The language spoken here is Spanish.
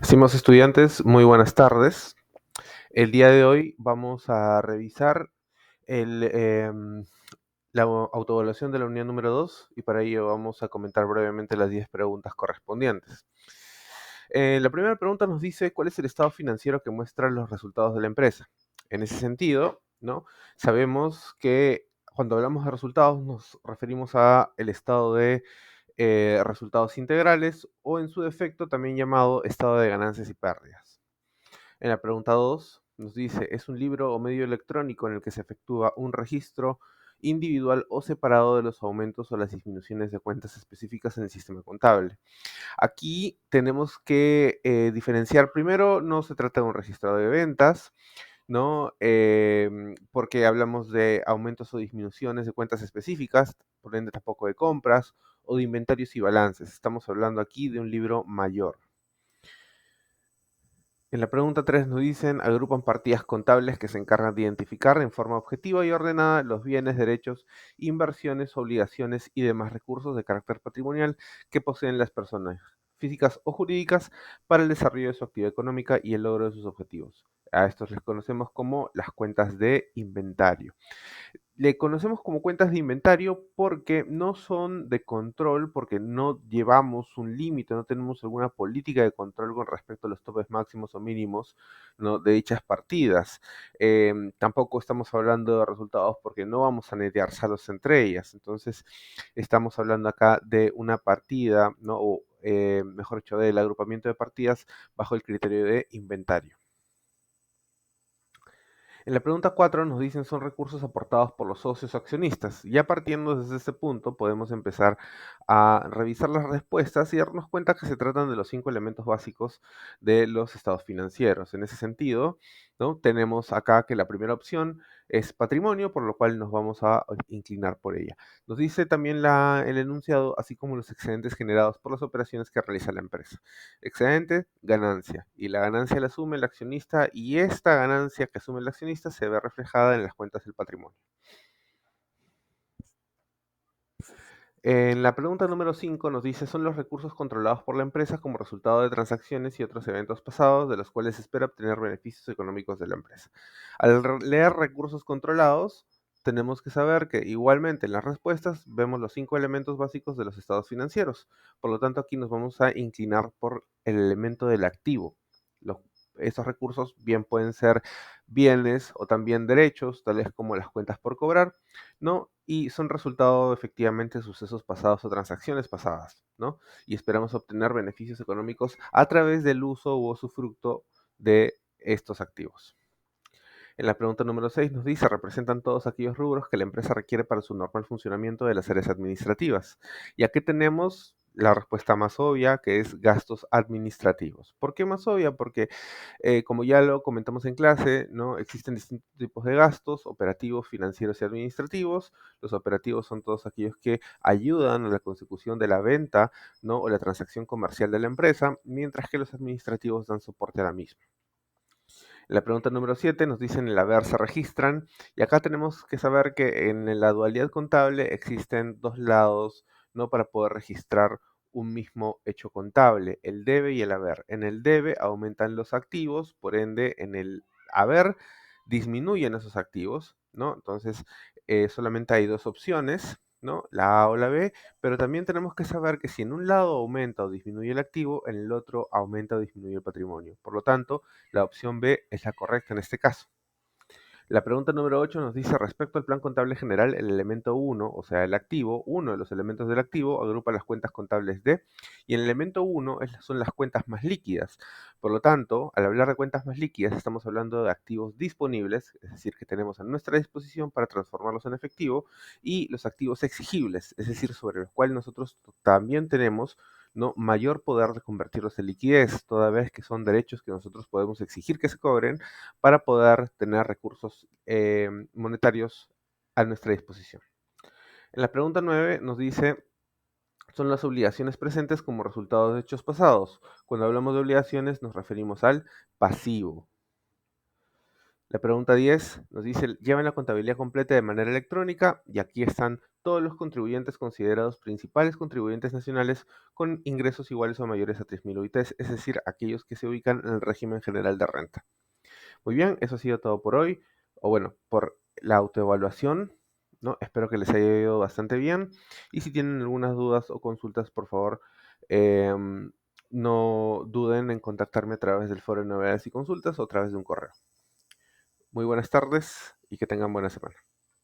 Estimados estudiantes, muy buenas tardes. El día de hoy vamos a revisar el, la autoevaluación de la unidad número 2 y para ello vamos a comentar brevemente las 10 preguntas correspondientes. La primera pregunta nos dice cuál es el estado financiero que muestra los resultados de la empresa. En ese sentido, ¿no? Sabemos que cuando hablamos de resultados nos referimos a el estado de resultados integrales o en su defecto también llamado estado de ganancias y pérdidas. En la pregunta 2 nos dice, ¿es un libro o medio electrónico en el que se efectúa un registro individual o separado de los aumentos o las disminuciones de cuentas específicas en el sistema contable? Aquí tenemos que diferenciar primero, no se trata de un registro de ventas, ¿no? Porque hablamos de aumentos o disminuciones de cuentas específicas, por ende tampoco de compras o de inventarios y balances. Estamos hablando aquí de un libro mayor. En la pregunta 3 nos dicen, agrupan partidas contables que se encargan de identificar en forma objetiva y ordenada los bienes, derechos, inversiones, obligaciones y demás recursos de carácter patrimonial que poseen las personas físicas o jurídicas para el desarrollo de su actividad económica y el logro de sus objetivos. A estos les conocemos como las cuentas de inventario. Le conocemos como cuentas de inventario porque no son de control, porque no llevamos un límite, no tenemos alguna política de control con respecto a los topes máximos o mínimos, ¿no? De dichas partidas. Tampoco estamos hablando de resultados porque no vamos a netear saldos entre ellas. Entonces, estamos hablando acá de una partida, ¿no? O mejor dicho, del agrupamiento de partidas bajo el criterio de inventario. En la pregunta 4 nos dicen son recursos aportados por los socios o accionistas. Ya partiendo desde este punto podemos empezar a revisar las respuestas y darnos cuenta que se tratan de los 5 elementos básicos de los estados financieros. En ese sentido, ¿no? Tenemos acá que la primera opción es patrimonio, por lo cual nos vamos a inclinar por ella. Nos dice también el enunciado, así como los excedentes generados por las operaciones que realiza la empresa. Excedente, ganancia. Y la ganancia la asume el accionista y esta ganancia que asume el accionista se ve reflejada en las cuentas del patrimonio. En la pregunta número 5 nos dice, son los recursos controlados por la empresa como resultado de transacciones y otros eventos pasados de los cuales se espera obtener beneficios económicos de la empresa. Al leer recursos controlados, tenemos que saber que igualmente en las respuestas vemos los 5 elementos básicos de los estados financieros. Por lo tanto, aquí nos vamos a inclinar por el elemento del activo. Los- Estos recursos bien pueden ser bienes o también derechos, tales como las cuentas por cobrar, ¿no? Y son resultado efectivamente de sucesos pasados o transacciones pasadas, ¿no? Y esperamos obtener beneficios económicos a través del uso u usufructo de estos activos. En la pregunta número 6 nos dice, representan todos aquellos rubros que la empresa requiere para su normal funcionamiento de las áreas administrativas. Y aquí tenemos la respuesta más obvia, que es gastos administrativos. ¿Por qué más obvia? Porque, como ya lo comentamos en clase, ¿no? Existen distintos tipos de gastos, operativos, financieros y administrativos. Los operativos son todos aquellos que ayudan a la consecución de la venta, ¿no? O la transacción comercial de la empresa, mientras que los administrativos dan soporte a la misma. La pregunta número 7 nos dice en el haber se registran y acá tenemos que saber que en la dualidad contable existen dos lados, ¿no? Para poder registrar un mismo hecho contable, el debe y el haber. En el debe aumentan los activos, por ende en el haber disminuyen esos activos, ¿no? Entonces solamente hay dos opciones, ¿no? La A o la B, pero también tenemos que saber que si en un lado aumenta o disminuye el activo, en el otro aumenta o disminuye el patrimonio. Por lo tanto, la opción B es la correcta en este caso. La pregunta número 8 nos dice, respecto al plan contable general, el elemento uno, o sea, el activo, uno de los elementos del activo, agrupa las cuentas contables de, y el elemento uno son las cuentas más líquidas. Por lo tanto, al hablar de cuentas más líquidas, estamos hablando de activos disponibles, es decir, que tenemos a nuestra disposición para transformarlos en efectivo, y los activos exigibles, es decir, sobre los cuales nosotros también tenemos, ¿no? Mayor poder de convertirlos en liquidez, toda vez que son derechos que nosotros podemos exigir que se cobren para poder tener recursos monetarios a nuestra disposición. En la pregunta 9 nos dice, son las obligaciones presentes como resultado de hechos pasados. Cuando hablamos de obligaciones nos referimos al pasivo. La pregunta 10 nos dice, llevan la contabilidad completa de manera electrónica y aquí están todos los contribuyentes considerados principales contribuyentes nacionales con ingresos iguales o mayores a 3.000 UITs, es decir, aquellos que se ubican en el régimen general de renta. Muy bien, eso ha sido todo por hoy, o bueno, por la autoevaluación, ¿no? Espero que les haya ido bastante bien y si tienen algunas dudas o consultas, por favor, no duden en contactarme a través del foro de novedades y consultas o a través de un correo. Muy buenas tardes y que tengan buena semana.